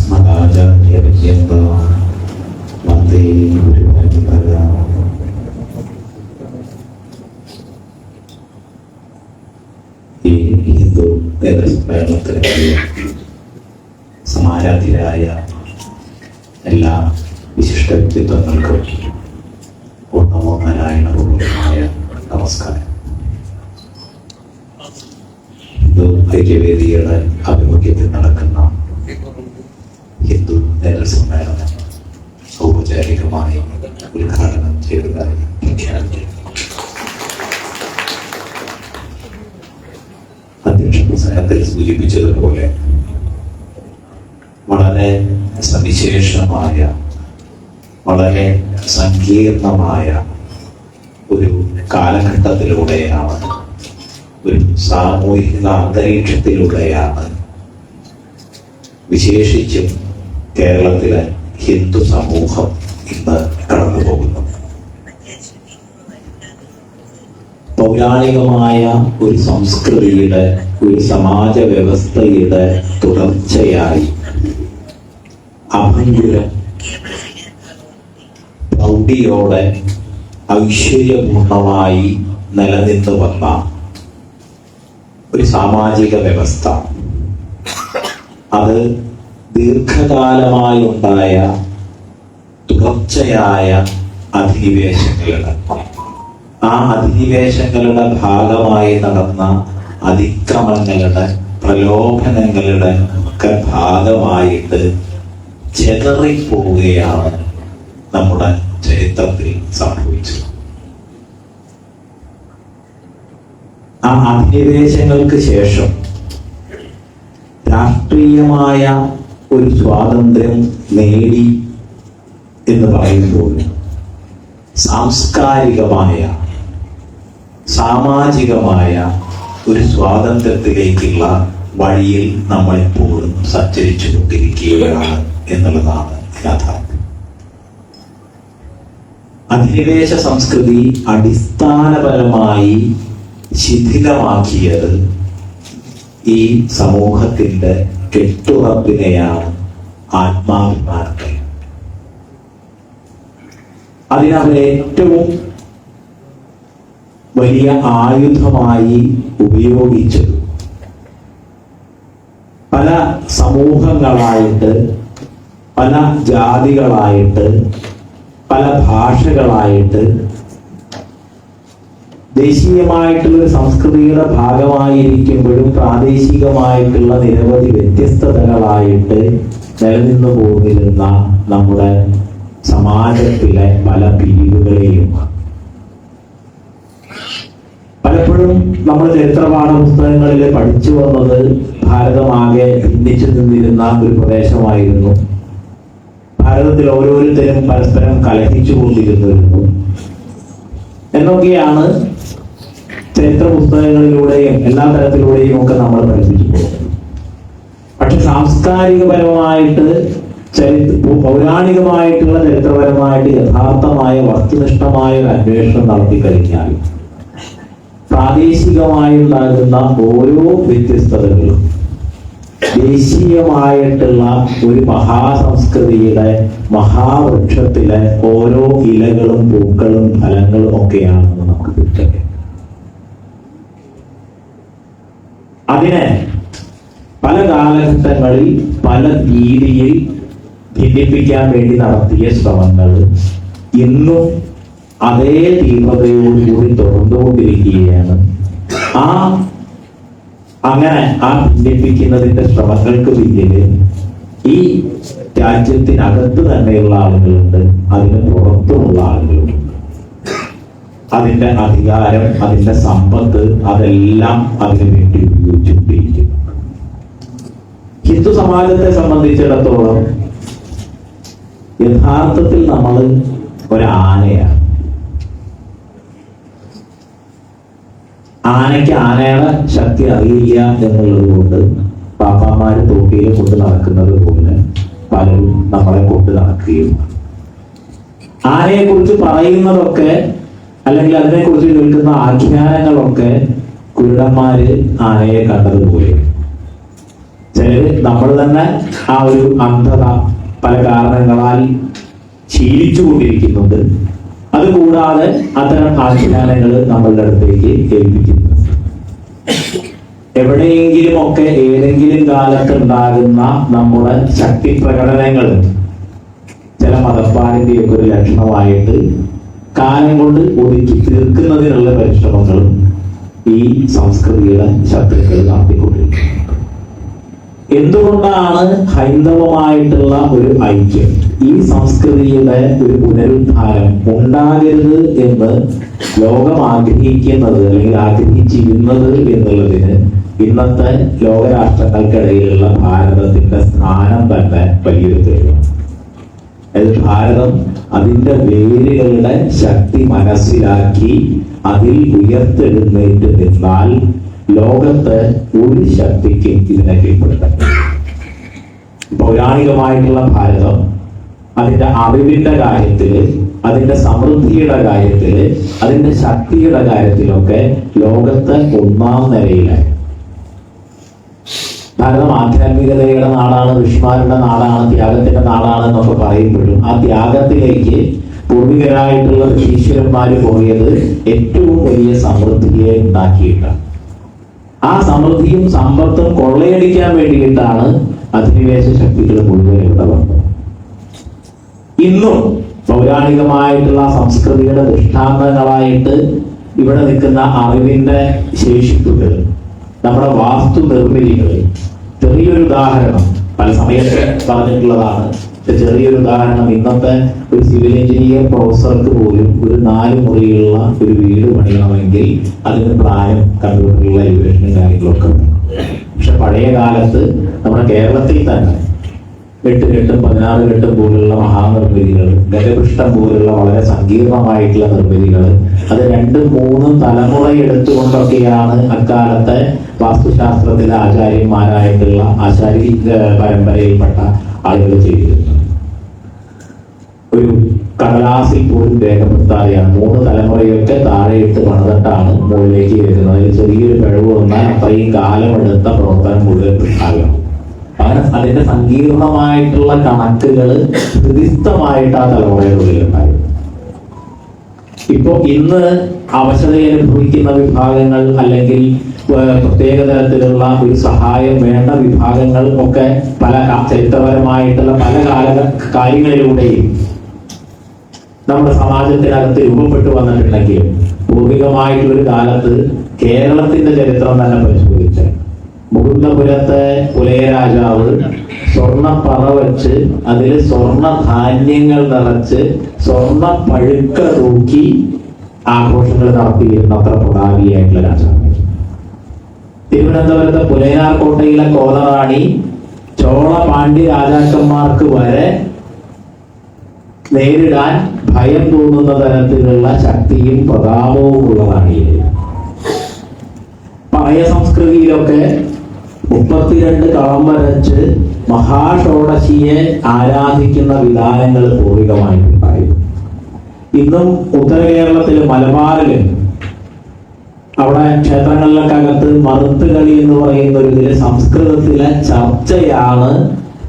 अस्मदाचार्यपर्यन्त वन्दे गुरुपरम्परा. ഈ ഹിന്ദു സമ്മേളനത്തിലേക്ക് സമാരാധ്യരായ എല്ലാ വിശിഷ്ട വ്യക്തിത്വങ്ങൾക്കും നമോ നാരായണപൂർവമായ നമസ്കാരം. ഹിന്ദു ഐക്യവേദിയുടെ ആഭിമുഖ്യത്തിൽ നടക്കുന്ന ഹിന്ദു സമ്മേളനം ഔപചാരികമായി ഉദ്ഘാടനം ചെയ്തതായി പ്രഖ്യാപിച്ചു. അധ്യക്ഷ പ്രസംഗത്തിൽ സൂചിപ്പിച്ചതുപോലെ വളരെ സവിശേഷമായ, വളരെ സങ്കീർണമായ ഒരു കാലഘട്ടത്തിലൂടെയാണ്, ഒരു സാമൂഹിക അന്തരീക്ഷത്തിലൂടെയാണ് വിശേഷിച്ചും കേരളത്തിലെ ഹിന്ദു സമൂഹം ഇന്ന് കടന്നു പോകുന്നത്. പൗരാണികമായ ഒരു സംസ്കൃതിയുടെ, ഒരു സമാജ വ്യവസ്ഥയുടെ തുടർച്ചയായി അഭംഗുരം പ്രൗഢിയോടെ ഐശ്വര്യപൂർണമായി നിലനിന്നു വന്ന ഒരു സാമാജിക വ്യവസ്ഥ, അത് ദീർഘകാലമായി ഉണ്ടായ തുടർച്ചയായ അധിനിവേശങ്ങളുടെ, ആ അധിനിവേശങ്ങളുടെ ഭാഗമായി നടന്ന അതിക്രമങ്ങളുടെ, പ്രലോഭനങ്ങളുടെ ഒക്കെ ഭാഗമായിട്ട് ചെതറിപ്പോവുകയാണ് നമ്മുടെ ചരിത്രത്തിൽ സംഭവിച്ചത്. ആ അധിനിവേശങ്ങൾക്ക് ശേഷം രാഷ്ട്രീയമായ ഒരു സ്വാതന്ത്ര്യം നേടി എന്ന് പറയുമ്പോൾ സാംസ്കാരികമായ, സാമാജികമായ ഒരു സ്വാതന്ത്ര്യത്തിലേക്കുള്ള വഴിയിൽ നമ്മളെപ്പോഴും സഞ്ചരിച്ചു കൊണ്ടിരിക്കുകയാണ് എന്നുള്ളതാണ് യാഥാർത്ഥ്യം. അധിനിവേശ സംസ്കൃതി അടിസ്ഥാനപരമായി ശിഥിലമാക്കിയത് ഈ സമൂഹത്തിന്റെ കെട്ടുറപ്പിനെയാണ്, ആത്മാഭിമാനത്തെ. അതിനവർ ഏറ്റവും വലിയ ആയുധമായി ഉപയോഗിച്ചത് പല സമൂഹങ്ങളായിട്ട്, പല ജാതികളായിട്ട്, പല ഭാഷകളായിട്ട്, ദേശീയമായിട്ടുള്ളൊരു സംസ്കൃതിയുടെ ഭാഗമായിരിക്കുമ്പോഴും പ്രാദേശികമായിട്ടുള്ള നിരവധി വ്യത്യസ്തതകളായിട്ട് നിലനിന്നു പോന്നിരുന്ന നമ്മുടെ സമാജത്തിലെ പല പിരിവുകളെയും പലപ്പോഴും നമ്മൾ ചരിത്രപാഠ പുസ്തകങ്ങളിൽ പഠിച്ചു വന്നത് ഭാരതമാകെ ഭിന്നിച്ചു നിന്നിരുന്ന ഒരു പ്രദേശമായിരുന്നു. ഭാരതത്തിൽ ഓരോരുത്തരും പരസ്പരം കലഹിച്ചു കൊണ്ടിരുന്നിരുന്നു എന്നൊക്കെയാണ് ചരിത്ര പുസ്തകങ്ങളിലൂടെയും എല്ലാ തരത്തിലൂടെയും ഒക്കെ നമ്മൾ പഠിപ്പിച്ചു പോകുന്നത്. പക്ഷെ സാംസ്കാരികപരമായിട്ട്, പൗരാണികമായിട്ടുള്ള ചരിത്രപരമായിട്ട് യഥാർത്ഥമായ വസ്തുനിഷ്ഠമായ ഒരു അന്വേഷണം നടത്തി കഴിഞ്ഞാൽ പ്രാദേശികമായി ഉണ്ടാകുന്ന ഓരോ വ്യത്യസ്തതകളും ദേശീയമായിട്ടുള്ള ഒരു മഹാസംസ്കൃതിയുടെ മഹാവൃക്ഷത്തിലെ ഓരോ ഇലകളും പൂക്കളും ഫലങ്ങളും ഒക്കെയാണെന്ന് നമുക്ക് തിരിച്ചറിയാം. അതിനെ പല കാലഘട്ടങ്ങളിൽ പല രീതിയിൽ ഭിന്നിപ്പിക്കാൻ വേണ്ടി നടത്തിയ ശ്രമങ്ങൾ ഇന്നും അതേ തീവ്രതയോടുകൂടി തുടർന്നുകൊണ്ടിരിക്കുകയാണ്. അങ്ങനെ ആ ഭിന്നിപ്പിക്കുന്നതിന്റെ ശ്രമങ്ങൾക്ക് പിന്നില് ഈ രാജ്യത്തിനകത്ത് തന്നെയുള്ള ആളുകളുണ്ട്, അതിന് പുറത്തുമുള്ള ആളുകളുണ്ട്. അതിന്റെ അധികാരം, അതിന്റെ സമ്പത്ത്, അതെല്ലാം അതിനു വേണ്ടി ഉപയോഗിച്ചുകൊണ്ടിരിക്കുന്നു. ഹിന്ദു സമാജത്തെ സംബന്ധിച്ചിടത്തോളം യഥാർത്ഥത്തിൽ നമ്മൾ ഒരാനയാണ്. ആനയ്ക്ക് ആനയുടെ ശക്തി അറിയില്ല എന്നുള്ളത് കൊണ്ട് പാപ്പാമാര് തോട്ടിയിൽ കൊണ്ട് നടക്കുന്നത് പോലെ പലരും നമ്മളെ കൊണ്ട് നടക്കുകയും, ആനയെ കുറിച്ച് പറയുന്നതൊക്കെ അല്ലെങ്കിൽ അതിനെക്കുറിച്ച് കേൾക്കുന്ന ആഖ്യാനങ്ങളൊക്കെ കുരുടന്മാര് ആനയെ കണ്ടതുപോലെ, ചിലര് നമ്മൾ തന്നെ ആ ഒരു അന്ധത പല കാരണങ്ങളാൽ ശീലിച്ചുകൊണ്ടിരിക്കുന്നുണ്ട്. അതുകൂടാതെ അത്തരം ആഖ്യാനങ്ങൾ നമ്മളുടെ അടുത്തേക്ക് ഏൽപ്പിക്കുന്നു. എവിടെയെങ്കിലും ഒക്കെ ഏതെങ്കിലും കാലത്ത് ഉണ്ടാകുന്ന നമ്മുടെ ശക്തി പ്രകടനങ്ങൾ ചില മതപ്പാടിന്റെയൊക്കെ ഒരു ലക്ഷണമായിട്ട് കാലം കൊണ്ട് ഒതുക്കി തീർക്കുന്നതിനുള്ള പരിശ്രമങ്ങളും ഈ സംസ്കൃതിയുടെ ശത്രുക്കൾ നടത്തിക്കൊണ്ടിരിക്കുന്നത്. എന്തുകൊണ്ടാണ് ഹൈന്ദവമായിട്ടുള്ള ഒരു ഐക്യം, ഈ സംസ്കൃതിയുടെ ഒരു പുനരുദ്ധാരം ഉണ്ടാകരുത് എന്ന് ലോകം ആഗ്രഹിക്കുന്നത് അല്ലെങ്കിൽ ആഗ്രഹിച്ചിരുന്നത് എന്നുള്ളതിന് ഇന്നത്തെ ലോകരാഷ്ട്രങ്ങൾക്കിടയിലുള്ള ഭാരതത്തിന്റെ സ്ഥാനം തന്നെ വലിയൊരു തെളിവാണ്. അതായത് ഭാരതം അതിന്റെ വേരുകളുടെ ശക്തി മനസ്സിലാക്കി അതിൽ ഉയർത്തെഴുന്നേറ്റ് നിന്നാൽ ലോകത്ത് ഒരു ശക്തിക്കും ഇതിനെ കീഴ്പ്പെടുത്താൻ. പൗരാണികമായിട്ടുള്ള ഭാരതം അതിന്റെ അറിവിന്റെ കാര്യത്തില്, അതിന്റെ സമൃദ്ധിയുടെ കാര്യത്തില്, അതിന്റെ ശക്തിയുടെ കാര്യത്തിലൊക്കെ ലോകത്ത് ഒന്നാം നിരയിലായി. ഭാരതം ആധ്യാത്മികതയുടെ നാടാണ്, ഋഷിമാരുടെ നാടാണ്, ത്യാഗത്തിന്റെ നാടാണ് എന്നൊക്കെ പറയുമ്പോഴും ആ ത്യാഗത്തിലേക്ക് പൂർവികരായിട്ടുള്ള ഋഷീശ്വരന്മാര് പോയത് ഏറ്റവും വലിയ സമൃദ്ധിയെ ഉണ്ടാക്കിയിട്ടാണ്. ആ സമൃദ്ധിയും സമ്പത്തും കൊള്ളയടിക്കാൻ വേണ്ടിയിട്ടാണ് അധിനിവേശ ശക്തികൾ മുഴുവൻ ഇവിടെ വന്നത്. ഇന്നും പൗരാണികമായിട്ടുള്ള സംസ്കൃതിയുടെ ദൃഷ്ടാന്തങ്ങളായിട്ട് ഇവിടെ നിൽക്കുന്ന അറിവിന്റെ ശേഷിപ്പുകൾ, നമ്മുടെ വാസ്തു നിർമ്മിതികൾ, ചെറിയൊരു ഉദാഹരണം പല സമയത്ത് പറഞ്ഞിട്ടുള്ളതാണ്. ചെറിയൊരു ഉദാഹരണം, ഇന്നത്തെ ഒരു സിവിൽ എഞ്ചിനീയർ പ്രൊഫസർക്ക് പോലും ഒരു 4 മുറിയുള്ള ഒരു വീട് പണിയണമെങ്കിൽ അതിന് പ്ലാനും കമ്പ്യൂട്ടറിലുള്ള എലിവേഷനും കാര്യങ്ങളൊക്കെ വേണം. പക്ഷെ പഴയ കാലത്ത് നമ്മുടെ കേരളത്തിൽ തന്നെ 8 കെട്ടും 16 കെട്ടും പോലുള്ള മഹാനിർമ്മിതികൾ, ഗജപൃഷ്ഠം പോലുള്ള വളരെ സങ്കീർണമായിട്ടുള്ള നിർമ്മിതികൾ, അത് 2-3 തലമുറ എടുത്തുകൊണ്ടൊക്കെയാണ് അക്കാലത്തെ വാസ്തുശാസ്ത്രത്തിലെ ആചാര്യന്മാരായിട്ടുള്ള ആചാര്യ പരമ്പരയിൽപ്പെട്ട ആളുകൾ ചെയ്തിരുന്നത്. ഒരു കടലാസിൽ പോലും രേഖപ്പെടുത്താതെയാണ് 3 തലമുറയൊക്കെ താഴെയിട്ട് പണിതിട്ടാണ് മുകളിലേക്ക് വരുന്നത്. അതിൽ ചെറിയൊരു പിഴവ് വന്നാൽ അത്രയും കാലമെടുത്ത പ്രവർത്തനം മുഴുവൻ ആകണം. അങ്ങനെ അതിന്റെ സങ്കീർണമായിട്ടുള്ള കണക്കുകൾ ഹൃദിസ്ഥമായിട്ട് ആ തലമുറയുടെ ഉണ്ടായിരുന്നു. ഇപ്പൊ ഇന്ന് അവശത അനുഭവിക്കുന്ന വിഭാഗങ്ങൾ അല്ലെങ്കിൽ പ്രത്യേക തരത്തിലുള്ള ഒരു സഹായം വേണ്ട വിഭാഗങ്ങൾ ഒക്കെ പല ചരിത്രപരമായിട്ടുള്ള പല കാര്യങ്ങളിലൂടെയും നമ്മുടെ സമാജത്തിനകത്ത് രൂപപ്പെട്ടു വന്നിട്ടുണ്ടെങ്കിലും പൂർവികമായിട്ടുള്ളൊരു കാലത്ത് കേരളത്തിന്റെ ചരിത്രം തന്നെ പരിശോധിച്ച് മുകുന്ദപുരത്തെ പുലയരാജാവ് സ്വർണ്ണപ്പറ വെച്ച് അതിൽ സ്വർണ്ണ ധാന്യങ്ങൾ നിറച്ച് സ്വർണ്ണ പഴുക്ക തൂക്കി ആഘോഷങ്ങൾ നടത്തിയിരുന്ന അത്ര പ്രതാപിയായിട്ടുള്ള രാജാവായിരുന്നു. തിരുവനന്തപുരത്തെ പുലയനാർ കോട്ടയിലെ കോതറാണി ചോള പാണ്ഡ്യ രാജാക്കന്മാർക്ക് വരെ നേരിടാൻ ഭയം തോന്നുന്ന തരത്തിലുള്ള ശക്തിയും പ്രതാപവും ഉള്ളതാണ് ഈ പഴയ സംസ്കൃതിയിലൊക്കെ 32 കളം വരച്ച് മഹാഷോഡശിയെ ആരാധിക്കുന്ന വിധാനങ്ങൾ പൂർവികമായിട്ടുണ്ടായിരുന്നു. ഇന്നും ഉത്തര കേരളത്തില് മലബാറില് അവിടെ ക്ഷേത്രങ്ങളിലൊക്കെ അകത്ത് മറുത്ത് കളി എന്ന് പറയുന്ന ഒരു ഇതില് സംസ്കൃതത്തിലെ ചർച്ചയാണ്,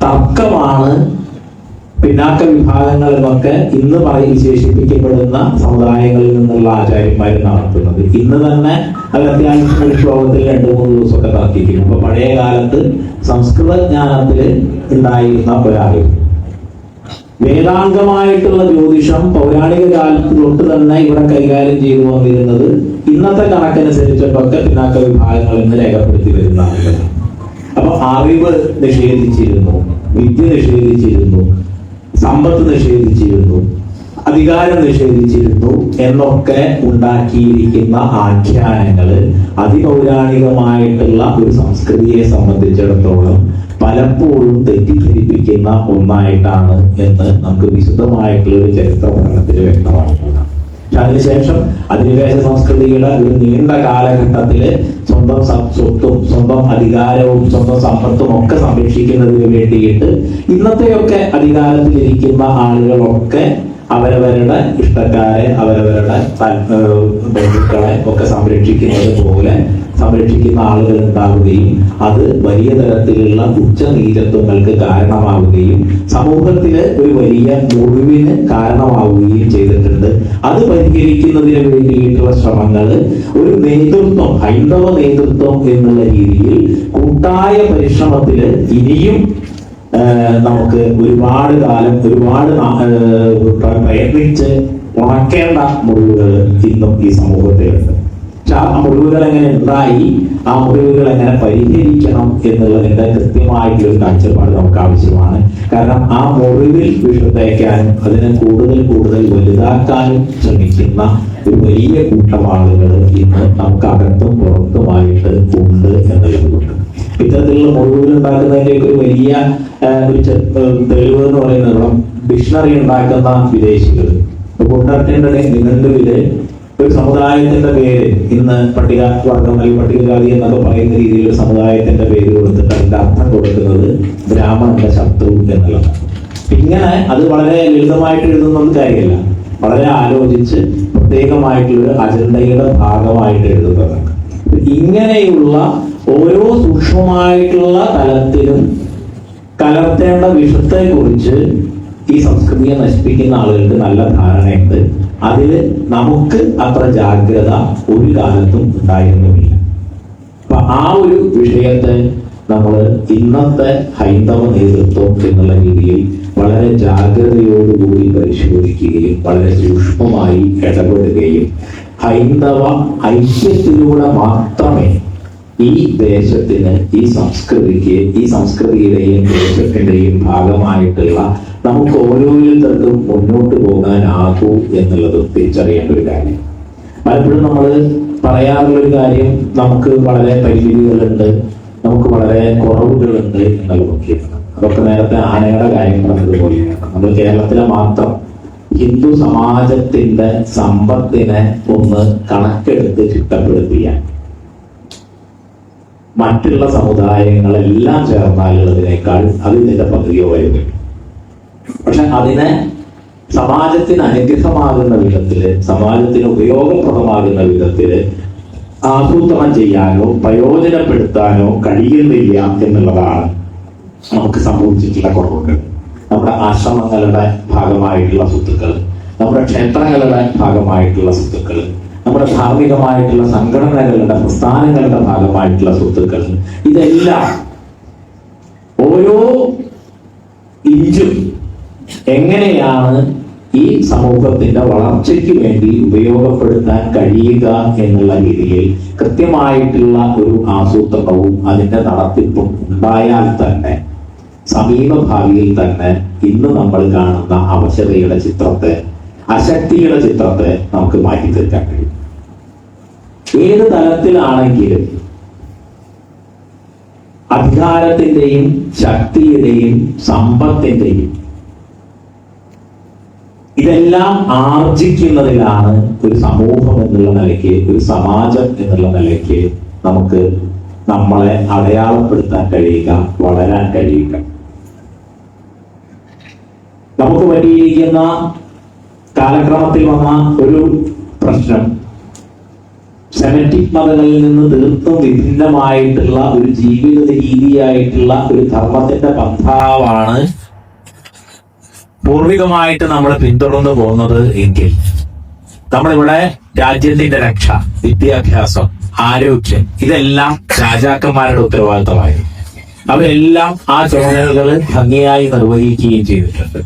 തർക്കമാണ് പിന്നാക്ക വിഭാഗങ്ങൾ എന്നൊക്കെ ഇന്ന് വിശേഷിപ്പിക്കപ്പെടുന്ന സമുദായങ്ങളിൽ നിന്നുള്ള ആചാര്യന്മാർ നടത്തുന്നത്. ഇന്ന് തന്നെ അത് അത്യാവശ്യം ഒരു ശ്ലോകത്തിൽ 2-3 ദിവസമൊക്കെ തർക്കിക്കും. അപ്പൊ പഴയ കാലത്ത് സംസ്കൃത ജ്ഞാനത്തിൽ ഉണ്ടായിരുന്ന ഒരാളായിരുന്നു. വേദാംഗമായിട്ടുള്ള ജ്യോതിഷം പൗരാണിക കാലത്ത് തൊട്ട് തന്നെ ഇവിടെ കൈകാര്യം ചെയ്തു വന്നിരുന്നത് ഇന്നത്തെ കണക്കനുസരിച്ചിട്ടൊക്കെ പിന്നാക്ക വിഭാഗങ്ങൾ ഇന്ന് രേഖപ്പെടുത്തി വരുന്ന ആളുകളാണ്. അപ്പൊ അറിവ് നിഷേധിച്ചിരുന്നു, വിദ്യ നിഷേധിച്ചിരുന്നു, സമ്പത്ത് നിഷേധിച്ചിരുന്നു, അധികാരം നിഷേധിച്ചിരുന്നു എന്നൊക്കെ ഉണ്ടാക്കിയിരിക്കുന്ന ആഖ്യാനങ്ങള് അതിപൗരാണികമായിട്ടുള്ള ഒരു സംസ്കൃതിയെ സംബന്ധിച്ചിടത്തോളം പലപ്പോഴും തെറ്റിദ്ധരിപ്പിക്കുന്ന ഒന്നായിട്ടാണ് എന്ന് നമുക്ക് വിശദമായിട്ടുള്ള ഒരു ചരിത്ര പഠനത്തിൽ വ്യക്തമാക്കുന്നതാണ്. പക്ഷെ അതിനുശേഷം അധിനിവേശ സംസ്കൃതിയുടെ ഒരു നീണ്ട കാലഘട്ടത്തില് സ്വന്തം സ്വത്തും സ്വന്തം അധികാരവും സ്വന്തം സമ്പത്തും ഒക്കെ സംരക്ഷിക്കുന്നതിന് വേണ്ടിയിട്ട് ഇന്നത്തെയൊക്കെ അധികാരത്തിലിരിക്കുന്ന ആളുകളൊക്കെ അവരവരുടെ ഇഷ്ടക്കാരെ, അവരവരുടെ ബന്ധുക്കളെ ഒക്കെ സംരക്ഷിക്കുന്നത് പോലെ സംരക്ഷിക്കുന്ന ആളുകൾ ഉണ്ടാവുകയും അത് വലിയ തരത്തിലുള്ള ഉച്ചനീചത്വങ്ങൾക്ക് കാരണമാവുകയും സമൂഹത്തില് ഒരു വലിയ മുറിവിന് കാരണമാവുകയും ചെയ്തിട്ടുണ്ട്. അത് പരിഹരിക്കുന്നതിന് വേണ്ടിയിട്ടുള്ള ശ്രമങ്ങൾ ഒരു നേതൃത്വം, ഹൈന്ദവ നേതൃത്വം എന്നുള്ള രീതിയിൽ കൂട്ടായ പരിശ്രമത്തില് ഇനിയും നമുക്ക് ഒരുപാട് കാലം പ്രയത്നിച്ച് ഉണക്കേണ്ട മുറിവുകൾ ഇന്നും ഈ സമൂഹത്തിലുണ്ട്. പക്ഷെ ആ മുറിവുകൾ എങ്ങനെ ഉണ്ടായി, ആ മുറിവുകൾ എങ്ങനെ പരിഹരിക്കണം എന്നുള്ളതിന്റെ കൃത്യമായിട്ടുള്ള ഒരു കാഴ്ചപ്പാട് നമുക്ക് ആവശ്യമാണ്. കാരണം ആ മുറിവിൽ വിഷത്തേക്കാനും അതിനെ കൂടുതൽ വലുതാക്കാനും ശ്രമിക്കുന്ന ഒരു വലിയ കൂട്ടം ആളുകൾ ഇന്ന് നമുക്ക് അകത്തും പുറത്തുമായിട്ട് ഉണ്ട് എന്നുള്ളതുകൊണ്ട് ഇത്തരത്തിലുള്ള മുറിവുകൾ ഉണ്ടാക്കുന്നതിലേക്ക് ഒരു വലിയ തെളിവ് എന്ന് പറയുന്നത് ഡിക്ഷണറി ഉണ്ടാക്കുന്ന വിദേശികൾ. കൊണ്ടർട്ടിന്റെ നിഘണ്ടുവില് ഒരു സമുദായത്തിന്റെ പേര് ഇന്ന് പട്ടികവർഗം അല്ലെങ്കിൽ പട്ടികജാതി എന്നൊക്കെ പറയുന്ന രീതിയിൽ ഒരു സമുദായത്തിന്റെ പേര് കൊടുത്തിട്ട് അതിന്റെ അർത്ഥം കൊടുക്കുന്നത് ബ്രാഹ്മണന്റെ ശത്രു എന്നുള്ളതാണ്. ഇങ്ങനെ അത് വളരെ ലളിതമായിട്ട് എഴുതുന്ന കാര്യമല്ല, വളരെ ആലോചിച്ച് പ്രത്യേകമായിട്ടുള്ള അജണ്ടയുടെ ഭാഗമായിട്ട് എഴുതുന്നതാണ്. ഇങ്ങനെയുള്ള ഓരോ സൂക്ഷ്മമായിട്ടുള്ള തലത്തിലും കലർത്തേണ്ട വിഷത്തെ കുറിച്ച് ഈ സംസ്കൃതിയെ നശിപ്പിക്കുന്ന ആളുകൾക്ക് നല്ല ധാരണയുണ്ട്. അതില് നമുക്ക് അത്ര ജാഗ്രത ഒരു കാലത്തും ഉണ്ടായിരുന്നുമില്ല. അപ്പൊ ആ ഒരു വിഷയത്തെ നമ്മൾ ഇന്നത്തെ ഹൈന്ദവ നേതൃത്വം എന്നുള്ള രീതിയിൽ വളരെ ജാഗ്രതയോടുകൂടി പരിശോധിക്കുകയും വളരെ സൂക്ഷ്മമായി ഇടപെടുകയും ഹൈന്ദവ ഐക്യത്തിലൂടെ മാത്രമേ ഈ ദേശത്തിന്, ഈ സംസ്കൃതിക്ക്, ഈ സംസ്കൃതിയുടെയും ദേശത്തിന്റെയും ഭാഗമായിട്ടുള്ള നമുക്ക് ഓരോരുത്തർക്കും മുന്നോട്ട് പോകാനാകൂ എന്നുള്ളത് തിരിച്ചറിയേണ്ട ഒരു കാര്യം. പലപ്പോഴും നമ്മൾ പറയാറുള്ള ഒരു കാര്യം, നമുക്ക് വളരെ പരിമിതികളുണ്ട്, നമുക്ക് വളരെ കുറവുകളുണ്ട് എന്നുള്ളതൊക്കെയാണ്. അതൊക്കെ നേരത്തെ ആനയുടെ കാര്യം പറഞ്ഞതുപോലെയാണ്. നമ്മൾ കേരളത്തിലെ മാത്രം ഹിന്ദു സമാജത്തിന്റെ സമ്പത്തിനെ ഒന്ന് കണക്കെടുത്ത് ചിട്ടപ്പെടുത്തിയാൽ മറ്റുള്ള സമുദായങ്ങളെല്ലാം ചേർന്നാലുള്ളതിനേക്കാൾ അതിന്റെ പകുതിയോ വരുന്നു. പക്ഷെ അതിനെ സമാജത്തിന് അനുഗ്രഹമാകുന്ന വിധത്തില്, സമാജത്തിന് ഉപയോഗപ്രദമാകുന്ന വിധത്തില് ആസൂത്രണം ചെയ്യാനോ പ്രയോജനപ്പെടുത്താനോ കഴിയുന്നില്ല എന്നുള്ളതാണ് നമുക്ക് സംഭവിച്ചിട്ടുള്ള കുറവുകൾ. നമ്മുടെ ആശ്രമങ്ങളുടെ ഭാഗമായിട്ടുള്ള സ്വത്തുക്കൾ, നമ്മുടെ ക്ഷേത്രങ്ങളുടെ ഭാഗമായിട്ടുള്ള സ്വത്തുക്കൾ, നമ്മുടെ ധാർമ്മികമായിട്ടുള്ള സംഘടനകളുടെ, പ്രസ്ഥാനങ്ങളുടെ ഭാഗമായിട്ടുള്ള സ്വത്തുക്കൾ, ഇതെല്ലാം ഓരോ ഇഞ്ചും എങ്ങനെയാണ് ഈ സമൂഹത്തിന്റെ വളർച്ചയ്ക്ക് വേണ്ടി ഉപയോഗപ്പെടുത്താൻ കഴിയുക എന്നുള്ള രീതിയിൽ കൃത്യമായിട്ടുള്ള ഒരു ആസൂത്രണവും അതിന്റെ നടത്തിപ്പും ഉണ്ടായാൽ തന്നെ സമീപഭാവിയിൽ തന്നെ ഇന്ന് നമ്മൾ കാണുന്ന അവശതയുടെ ചിത്രത്തെ, അശക്തിയുടെ ചിത്രത്തെ നമുക്ക് മാറ്റി തീർക്കാൻ കഴിയും. ഏത് തലത്തിലാണെങ്കിലും അധികാരത്തിന്റെയും ശക്തിയുടെയും സമ്പത്തിന്റെയും ഇതെല്ലാം ആർജിക്കുന്നതിലാണ് ഒരു സമൂഹം എന്നുള്ള നിലയ്ക്ക്, ഒരു സമാജം എന്നുള്ള നിലയ്ക്ക് നമുക്ക് നമ്മളെ അടയാളപ്പെടുത്താൻ കഴിയുക, വളരാൻ കഴിയുക. നമുക്ക് പറ്റിയിരിക്കുന്ന കാലക്രമത്തിൽ വന്ന ഒരു പ്രശ്നം സെമറ്റിക് മതങ്ങളിൽ നിന്ന് തീർത്തും വിഭിന്നമായിട്ടുള്ള ഒരു ജീവിത രീതിയായിട്ടുള്ള ഒരു ധർമ്മത്തിന്റെ പന്ഥാവാണ് പൂർവികമായിട്ട് നമ്മൾ പിന്തുടർന്നു പോകുന്നത് എങ്കിൽ നമ്മളിവിടെ രാജ്യത്തിന്റെ രക്ഷ, വിദ്യാഭ്യാസം, ആരോഗ്യം ഇതെല്ലാം രാജാക്കന്മാരുടെ ഉത്തരവാദിത്തമായിരുന്നു. അവരെല്ലാം ആ ചുമതലകൾ ഭംഗിയായി നിർവഹിക്കുകയും ചെയ്തിട്ടുണ്ട്.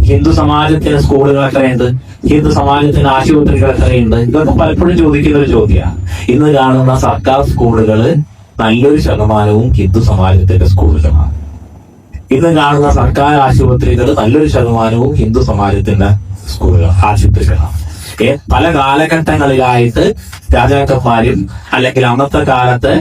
ഹിന്ദു സമാജത്തിന് സ്കൂളുകൾ എത്രയുണ്ട്, ഹിന്ദു സമാജത്തിന് ആശുപത്രികൾ എത്രയുണ്ട്, ഇതൊക്കെ പലപ്പോഴും ചോദിക്കുന്ന ഒരു ചോദ്യമാണ്. ഇന്ന് കാണുന്ന സർക്കാർ സ്കൂളുകൾ നല്ലൊരു ശതമാനവും ഹിന്ദു സമാജത്തിന്റെ സ്കൂളുകളാണ്. ഇന്ന് കാണുന്ന സർക്കാർ ആശുപത്രികൾ നല്ലൊരു ശതമാനവും ഹിന്ദു സമാജത്തിന്റെ സ്കൂളുകൾ, ആശുപത്രികളാണ്. പല കാലഘട്ടങ്ങളിലായിട്ട് രാജാക്കന്മാരും അല്ലെങ്കിൽ അന്നത്തെ കാലത്ത്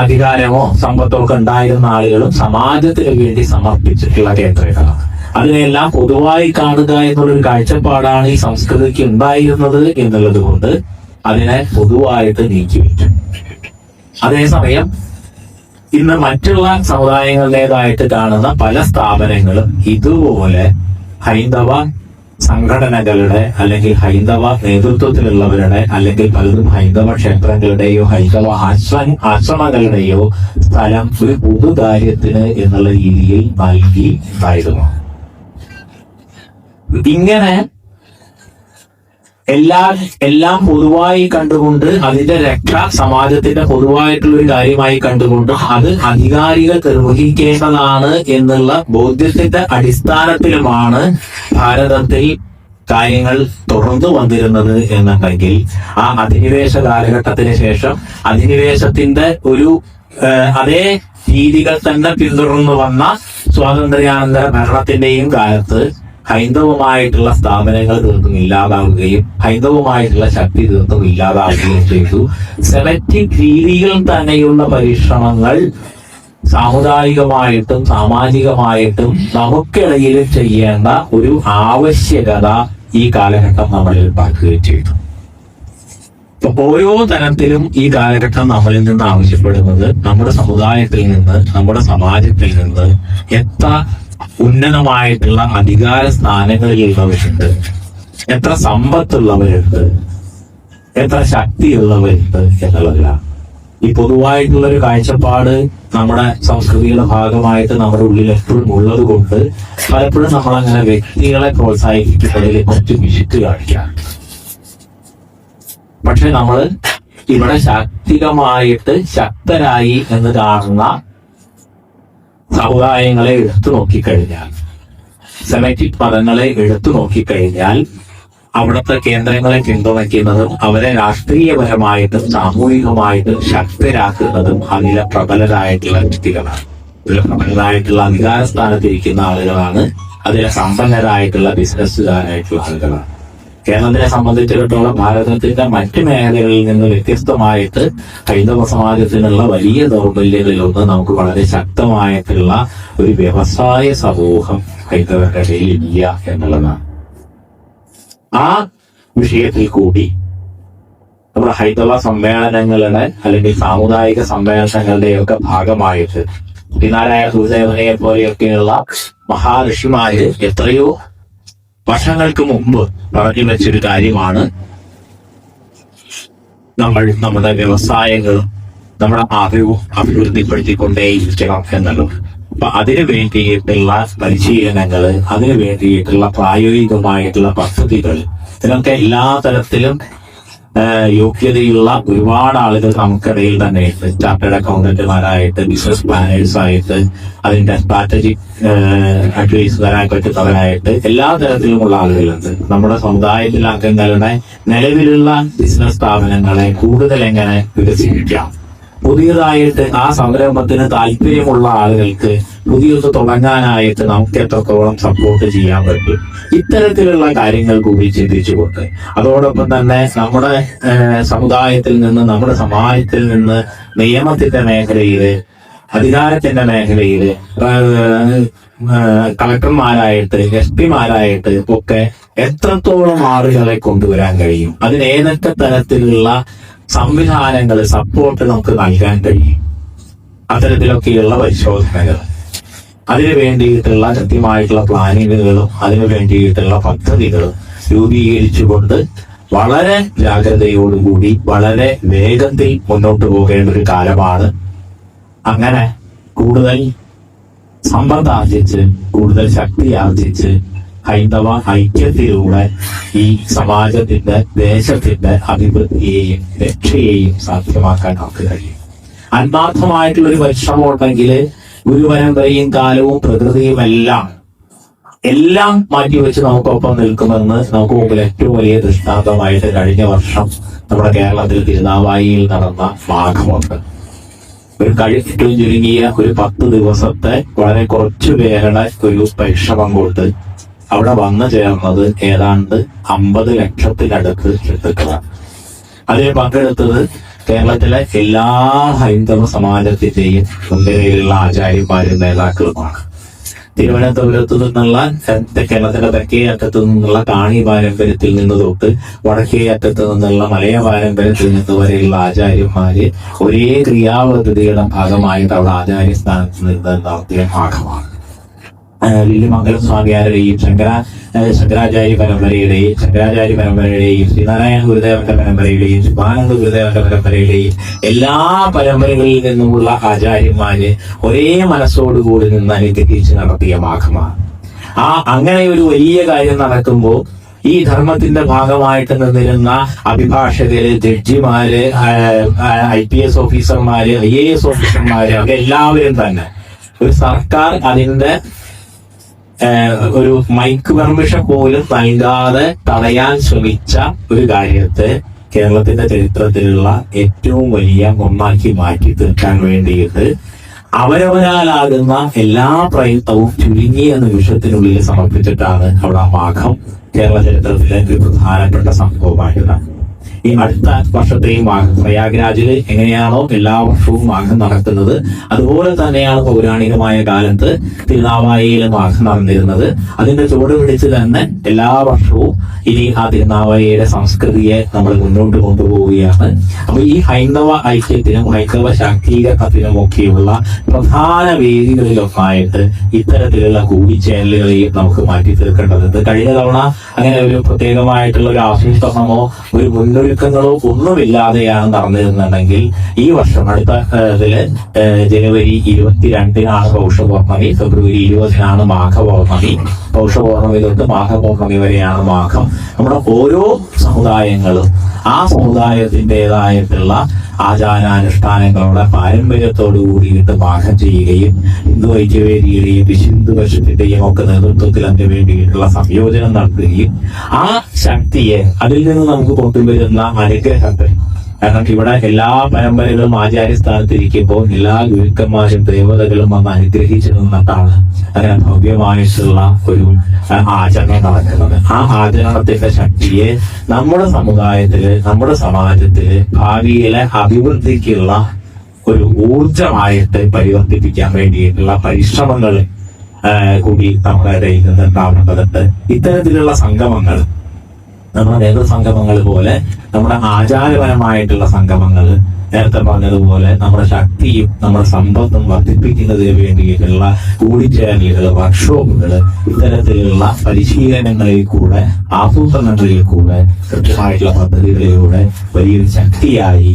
അധികാരമോ സമ്പത്തോ ഒക്കെ ഉണ്ടായിരുന്ന ആളുകളും സമാജത്തിന് വേണ്ടി സമർപ്പിച്ചിട്ടുള്ള കേന്ദ്രങ്ങളാണ്. അതിനെല്ലാം പൊതുവായി കാണുക എന്നുള്ളൊരു കാഴ്ചപ്പാടാണ് ഈ സംസ്കൃതിക്ക് ഉണ്ടായിരുന്നത് എന്നുള്ളത് കൊണ്ട് അതിനെ പൊതുവായിട്ട് നീക്കിവെച്ചു. അതേസമയം ഇന്ന് മറ്റുള്ള സമുദായങ്ങളുടേതായിട്ട് കാണുന്ന പല സ്ഥാപനങ്ങളും ഇതുപോലെ ഹൈന്ദവ സംഘടനകളുടെ അല്ലെങ്കിൽ ഹൈന്ദവ നേതൃത്വത്തിലുള്ളവരുടെ അല്ലെങ്കിൽ പലതും ഹൈന്ദവ ക്ഷേത്രങ്ങളുടെയോ ഹൈന്ദവ ആശ്രമങ്ങളുടെയോ സ്ഥലം ഒരു പൊതുകാര്യത്തിന് എന്നുള്ള രീതിയിൽ നൽകി ഉണ്ടായിരുന്നു. ഇങ്ങനെ എല്ലാം പൊതുവായി കണ്ടുകൊണ്ട് അതിന്റെ രക്ഷ സമാജത്തിന്റെ പൊതുവായിട്ടുള്ള ഒരു കാര്യമായി കണ്ടുകൊണ്ട് അത് അധികാരികൾ നിർവഹിക്കേണ്ടതാണ് എന്നുള്ള ബോധ്യത്തിന്റെ അടിസ്ഥാനത്തിലുമാണ് ഭാരതത്തിൽ കാര്യങ്ങൾ തുടർന്നു വന്നിരുന്നത് എന്നുണ്ടെങ്കിൽ ആ അധിനിവേശ കാലഘട്ടത്തിന് ശേഷം അധിനിവേശത്തിന്റെ ഒരു അതേ രീതികൾ തന്നെ പിന്തുടർന്നു വന്ന സ്വാതന്ത്ര്യാനന്തര ഭരണത്തിന്റെയും കാലത്ത് ഹൈന്ദവമായിട്ടുള്ള സ്ഥാപനങ്ങൾ തീർത്തും ഇല്ലാതാവുകയും ഹൈന്ദവമായിട്ടുള്ള ശക്തി തീർത്തും ഇല്ലാതാവുകയും ചെയ്തു. സെലക്റ്റീവ് രീതിയിൽ തന്നെയുള്ള പരിശ്രമങ്ങൾ സാമുദായികമായിട്ടും സാമാജികമായിട്ടും നമുക്കിടയിൽ ചെയ്യേണ്ട ഒരു ആവശ്യകത ഈ കാലഘട്ടം നമ്മളിൽ ഉണ്ടാക്കുകയും ചെയ്തു. അപ്പൊ ഓരോ തരത്തിലും ഈ കാലഘട്ടം നമ്മളിൽ നിന്ന് ആവശ്യപ്പെടുന്നത് നമ്മുടെ സമുദായത്തിൽ നിന്ന് നമ്മുടെ സമാജത്തിൽ നിന്ന് എത്ര ഉന്നതമായിട്ടുള്ള അധികാര സ്ഥാനങ്ങളിലുള്ളവരുണ്ട്, എത്ര സമ്പത്തുള്ളവരുണ്ട്, എത്ര ശക്തിയുള്ളവരുണ്ട് എന്നുള്ളതിലാണ്. ഈ പൊതുവായിട്ടുള്ള ഒരു കാഴ്ചപ്പാട് നമ്മുടെ സംസ്കൃതിയുടെ ഭാഗമായിട്ട് നമ്മുടെ ഉള്ളിൽ എപ്പോഴും ഉള്ളത് കൊണ്ട് പലപ്പോഴും നമ്മളങ്ങനെ വ്യക്തികളെ പ്രോത്സാഹിപ്പിക്കുന്നതിൽ കുറച്ച് വിശിട്ട് കാണിക്കാം. പക്ഷെ നമ്മൾ ഇവിടെ ശാക്തികമായിട്ട് ശക്തരായി എന്ന് കാണുന്ന സമുദായങ്ങളെ എടുത്തു നോക്കിക്കഴിഞ്ഞാൽ, സെമറ്റിക് പദങ്ങളെ എടുത്തു നോക്കിക്കഴിഞ്ഞാൽ അവിടുത്തെ കേന്ദ്രങ്ങളെ പിന്തുണയ്ക്കുന്നതും അവരെ രാഷ്ട്രീയപരമായിട്ടും സാമൂഹികമായിട്ടും ശക്തരാക്കുന്നതും അതിലെ പ്രബലരായിട്ടുള്ള വ്യക്തികളാണ്. ഇതിലെ പ്രബലരായിട്ടുള്ള അധികാര സ്ഥാനത്തിരിക്കുന്ന ആളുകളാണ്, അതിലെ സമ്പന്നരായിട്ടുള്ള ബിസിനസ്സുകാരായിട്ടുള്ള ആളുകളാണ്. കേരളത്തിനെ സംബന്ധിച്ചിടത്തോളം ഭാരതത്തിന്റെ മറ്റു മേഖലകളിൽ നിന്ന് വ്യത്യസ്തമായിട്ട് ഹൈന്ദവ സമാജത്തിനുള്ള വലിയ ദൗർബല്യങ്ങളിലൊന്ന് നമുക്ക് വളരെ ശക്തമായിട്ടുള്ള ഒരു വ്യവസായ സമൂഹം ഹൈന്ദവരുടെ ഇടയിൽ ഇല്ല എന്നുള്ളതാണ്. ആ വിഷയത്തിൽ കൂടി നമ്മുടെ ഹൈന്ദവ സമ്മേളനങ്ങളുടെ അല്ലെങ്കിൽ സാമുദായിക സമ്മേളനങ്ങളുടെയൊക്കെ ഭാഗമായിട്ട് ശ്രീനാരായണ ഗുരുദേവനെ പോലെയൊക്കെയുള്ള മഹാഋഷിമാര് എത്രയോ വർഷങ്ങൾക്ക് മുമ്പ് പറഞ്ഞു വെച്ചൊരു കാര്യമാണ് നമ്മൾ നമ്മുടെ വ്യവസായങ്ങളും നമ്മുടെ അറിവും അഭിവൃദ്ധിപ്പെടുത്തിക്കൊണ്ടേയിരിക്കണം എന്നുള്ളത്. അപ്പൊ അതിനു വേണ്ടിയിട്ടുള്ള പരിശീലനങ്ങള്, അതിനു വേണ്ടിയിട്ടുള്ള പ്രായോഗികമായിട്ടുള്ള പദ്ധതികൾ, ഇതിനൊക്കെ എല്ലാ തരത്തിലും യോഗ്യതയുള്ള ഒരുപാട് ആളുകൾ നമുക്കിടയിൽ തന്നെ ഉണ്ട്. ചാർട്ടേഡ് അക്കൗണ്ടന്റുമാരായിട്ട്, ബിസിനസ് പ്ലാനേഴ്സ് ആയിട്ട്, അതിന്റെ സ്ട്രാറ്റജിക് അഡ്വൈസ് തരാൻ പറ്റുന്നവരായിട്ട് എല്ലാ തരത്തിലുമുള്ള ആളുകളുണ്ട്. നമ്മുടെ സമുദായത്തിലെ അംഗങ്ങളുടെ നിലവിലുള്ള ബിസിനസ് സ്ഥാപനങ്ങളെ കൂടുതൽ എങ്ങനെ വികസിപ്പിക്കാം, പുതിയതായിട്ട് ആ സംരംഭത്തിന് താല്പര്യമുള്ള ആളുകൾക്ക് പുതിയത് തുടങ്ങാനായിട്ട് നമുക്ക് എത്രത്തോളം സപ്പോർട്ട് ചെയ്യാൻ പറ്റും, ഇത്തരത്തിലുള്ള കാര്യങ്ങൾ കൂടി ചിന്തിച്ചുകൊണ്ട് അതോടൊപ്പം തന്നെ നമ്മുടെ സമുദായത്തിൽ നിന്ന്, നമ്മുടെ സമാജത്തിൽ നിന്ന് നിയമത്തിന്റെ മേഖലയില്, അധികാരത്തിന്റെ മേഖലയില് കളക്ടർമാരായിട്ട്, എസ് പിമാരായിട്ട് ഒക്കെ എത്രത്തോളം ആളുകളെ കൊണ്ടുവരാൻ കഴിയും, അതിന് ഏതൊക്കെ തരത്തിലുള്ള സംവിധാനങ്ങൾ, സപ്പോർട്ട് നമുക്ക് നൽകാൻ കഴിയും, അത്തരത്തിലൊക്കെയുള്ള പരിശോധനകൾ, അതിനു വേണ്ടിയിട്ടുള്ള കൃത്യമായിട്ടുള്ള പ്ലാനിങ്ങുകളും അതിനു വേണ്ടിയിട്ടുള്ള പദ്ധതികളും രൂപീകരിച്ചുകൊണ്ട് വളരെ ജാഗ്രതയോടുകൂടി വളരെ വേഗത്തിൽ മുന്നോട്ട് പോകേണ്ട ഒരു കാലമാണ്. അങ്ങനെ കൂടുതൽ സമ്പത്താർജിച്ച്, കൂടുതൽ ശക്തി ആർജിച്ച് ഹൈന്ദവ ഐക്യത്തിലൂടെ ഈ സമാജത്തിന്റെ, ദേശത്തിന്റെ അഭിവൃദ്ധിയെയും രക്ഷയെയും സാധ്യമാക്കാൻ നമുക്ക് കഴിയും. ആത്മാർത്ഥമായിട്ടുള്ളൊരു പരിശ്രമം ഉണ്ടെങ്കിൽ ഗുരുപരമ്പരയും കാലവും പ്രകൃതിയും എല്ലാം മാറ്റിവെച്ച് നമുക്കൊപ്പം നിൽക്കുമെന്ന് നമുക്ക് മുമ്പിൽ ഏറ്റവും വലിയ ദൃഷ്ടാന്തമായിട്ട് കഴിഞ്ഞ വർഷം നമ്മുടെ കേരളത്തിൽ തിരുനാവായിയിൽ നടന്ന മാഘമുണ്ട്. ഒരു ഏറ്റവും ചുരുങ്ങിയ ഒരു 10 ദിവസത്തെ വളരെ കുറച്ചു പേരുടെ ഒരു പരിശ്രമം കൊണ്ട് അവിടെ വന്നു ചേർന്നത് ഏതാണ്ട് 50 ലക്ഷത്തിനടുത്ത് ഹിന്ദുക്കളാണ്. അതിൽ പങ്കെടുത്തത് കേരളത്തിലെ എല്ലാ ഹൈന്ദവ സമാജത്തിന്റെയും മുൻനിരയിലുള്ള ആചാര്യന്മാരും നേതാക്കളുമാണ്. തിരുവനന്തപുരത്തു നിന്നുള്ള കേരളത്തിന്റെ തെക്കേ അറ്റത്തു നിന്നുള്ള കാണി പാരമ്പര്യത്തിൽ നിന്ന് തൊട്ട് വടക്കേ അറ്റത്തു നിന്നുള്ള മലയ പാരമ്പര്യത്തിൽ നിന്ന് വരെയുള്ള ആചാര്യന്മാര് ഒരേ ക്രിയാപദ്ധതിയുടെ ഭാഗമായിട്ട് അവിടെ ആചാര്യസ്ഥാനത്ത് നിന്ന് നടത്തിയ ഭാഗമാണ്. ലില്ലിമംഗലം സ്വാമിയാരുടെയും ശങ്കരാചാര്യ പരമ്പരയുടെയും ശ്രീനാരായണ ഗുരുദേവന്റെ പരമ്പരയുടെയും ശുഭാനന്ദ ഗുരുദേവന്റെ പരമ്പരയുടെയും എല്ലാ പരമ്പരകളിൽ നിന്നുമുള്ള ആചാര്യന്മാര് ഒരേ മനസ്സോടുകൂടി നിന്ന് അനുഗ്രഹിച്ച് നടത്തിയ മാഘമാണ്. അങ്ങനെ ഒരു വലിയ കാര്യം നടക്കുമ്പോൾ ഈ ധർമ്മത്തിന്റെ ഭാഗമായിട്ട് നിന്നിരുന്ന അഭിഭാഷകര്, ജഡ്ജിമാര്, IPS ഓഫീസർമാര്, IAS ഓഫീസർമാര്, അവരെല്ലാവരും തന്നെ ഒരു സർക്കാർ അതിന്റെ ഒരു മൈക്ക് പെർമിഷൻ പോലും നൽകാതെ തടയാൻ ശ്രമിച്ച ഒരു കാര്യത്തെ കേരളത്തിന്റെ ചരിത്രത്തിലുള്ള ഏറ്റവും വലിയ ഒന്നാക്കി മാറ്റി തീർക്കാൻ വേണ്ടിയിട്ട് അവരവരാലാകുന്ന എല്ലാ പ്രയത്നവും ചുരുങ്ങിയ നിമിഷത്തിനുള്ളിൽ സമർപ്പിച്ചിട്ടാണ് അവിടെ മാഘം കേരള ചരിത്രത്തിലെ ഒരു പ്രധാനപ്പെട്ട സംഭവമായത്. ഈ അടുത്ത വർഷത്തെയും മാഘം പ്രയാഗ്രാജില് എങ്ങനെയാണോ എല്ലാ വർഷവും മാഘം നടക്കുന്നത്, അതുപോലെ തന്നെയാണ് പൗരാണികമായ കാലത്ത് തിരുനാവായയിലെ മാഘം നടന്നിരുന്നത്. അതിന്റെ ചുവട് പിടിച്ച് തന്നെ എല്ലാ വർഷവും ഇനി ആ തിരുനാവായയുടെ സംസ്കൃതിയെ നമ്മൾ മുന്നോട്ട് കൊണ്ടുപോവുകയാണ്. അപ്പൊ ഈ ഹൈന്ദവ ഐക്യത്തിനും ഹൈന്ദവ ശാക്തീകരണത്തിനും ഒക്കെയുള്ള പ്രധാന വേദികളിലൊന്നായിട്ട് ഇത്തരത്തിലുള്ള കൂടിച്ചേരലുകളെയും നമുക്ക് മാറ്റി തീർക്കേണ്ടതുണ്ട്. കഴിഞ്ഞ തവണ അങ്ങനെ ഒരു പ്രത്യേകമായിട്ടുള്ള ഒരു ആസൂത്രണമോ ഒരു മുന്നൊരുക്കങ്ങളോ ഒന്നുമില്ലാതെയാണ് നടന്നിരുന്നുണ്ടെങ്കിൽ ഈ വർഷം അടുത്ത ജനുവരി 22-നാണ് പൗഷപൗർണമി, ഫെബ്രുവരി 20-നാണ് മാഘപൗർണമി. പൗഷപൗർണമി തൊട്ട് മാഘപൗർണമി വരെയാണ് മാഘം. നമ്മുടെ ഓരോ സമുദായങ്ങളും ആ സമുദായത്തിൻ്റെതായിട്ടുള്ള ആചാരാനുഷ്ഠാനങ്ങളുടെ പാരമ്പര്യത്തോടു കൂടിയിട്ട് മാഘം ചെയ്യുകയും ഹിന്ദു ഐക്യവേദിയുടെയും വിശുദ്ധ പക്ഷത്തിന്റെയും ഒക്കെ നേതൃത്വത്തിൽ അതിന് വേണ്ടിയിട്ടുള്ള സംയോജനം നടത്തുകയും ആ ശക്തിയെ അതിൽ നിന്ന് നമുക്ക് കൊണ്ടുവരുന്ന അനുഗ്രഹത്തെ, കാരണം ഇവിടെ എല്ലാ പരമ്പരകളും ആചാര്യസ്ഥാനത്തിരിക്കുമ്പോൾ എല്ലാ ഗുരുക്കന്മാരും ദേവതകളും വന്ന് അനുഗ്രഹിച്ചു നിന്നിട്ടാണ് അങ്ങനെ ഭവ്യമായിട്ടുള്ള ഒരു ആചരണം നടക്കുന്നത്. ആ ആചരണത്തിന്റെ ശക്തിയെ നമ്മുടെ സമുദായത്തില്, നമ്മുടെ സമാജത്തില് ഭാവിയിലെ അഭിവൃദ്ധിക്കുള്ള ഒരു ഊർജമായിട്ട് പരിവർത്തിപ്പിക്കാൻ വേണ്ടിയിട്ടുള്ള പരിശ്രമങ്ങൾ കൂടി നമ്മുടെ ഇടയിൽ നിന്ന് ഉണ്ടാവേണ്ടതുണ്ട്. ഇത്തരത്തിലുള്ള സംഗമങ്ങൾ, നമ്മുടെ നേതൃസംഗമങ്ങൾ പോലെ നമ്മുടെ ആചാരപരമായിട്ടുള്ള സംഗമങ്ങൾ, നേരത്തെ പറഞ്ഞതുപോലെ നമ്മുടെ ശക്തിയും നമ്മുടെ സമ്പത്തും വർദ്ധിപ്പിക്കുന്നതിന് വേണ്ടിയിട്ടുള്ള കൂടിച്ചേരലുകൾ, വർക്ക്ഷോപ്പുകൾ, ഇത്തരത്തിലുള്ള പരിശീലനങ്ങളിൽ കൂടെ, ആസൂത്രണങ്ങളിൽ കൂടെ, കൃത്യമായിട്ടുള്ള പദ്ധതികളിലൂടെ വലിയൊരു ശക്തിയായി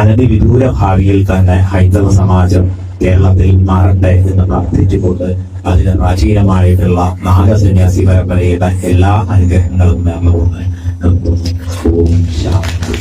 അനധിവിദൂര ഭാവിയിൽ തന്നെ ഹൈന്ദവ സമാജം കേരളത്തിൽ മാറട്ടെ എന്ന് പ്രാർത്ഥിച്ചുകൊണ്ട് അതിന് പ്രാചീനമായിട്ടുള്ള നാഗസന്യാസി പരമ്പരയുടെ എല്ലാ അനുഗ്രഹങ്ങളും നേർന്നുകൊണ്ട് ഓം ശാന്തി.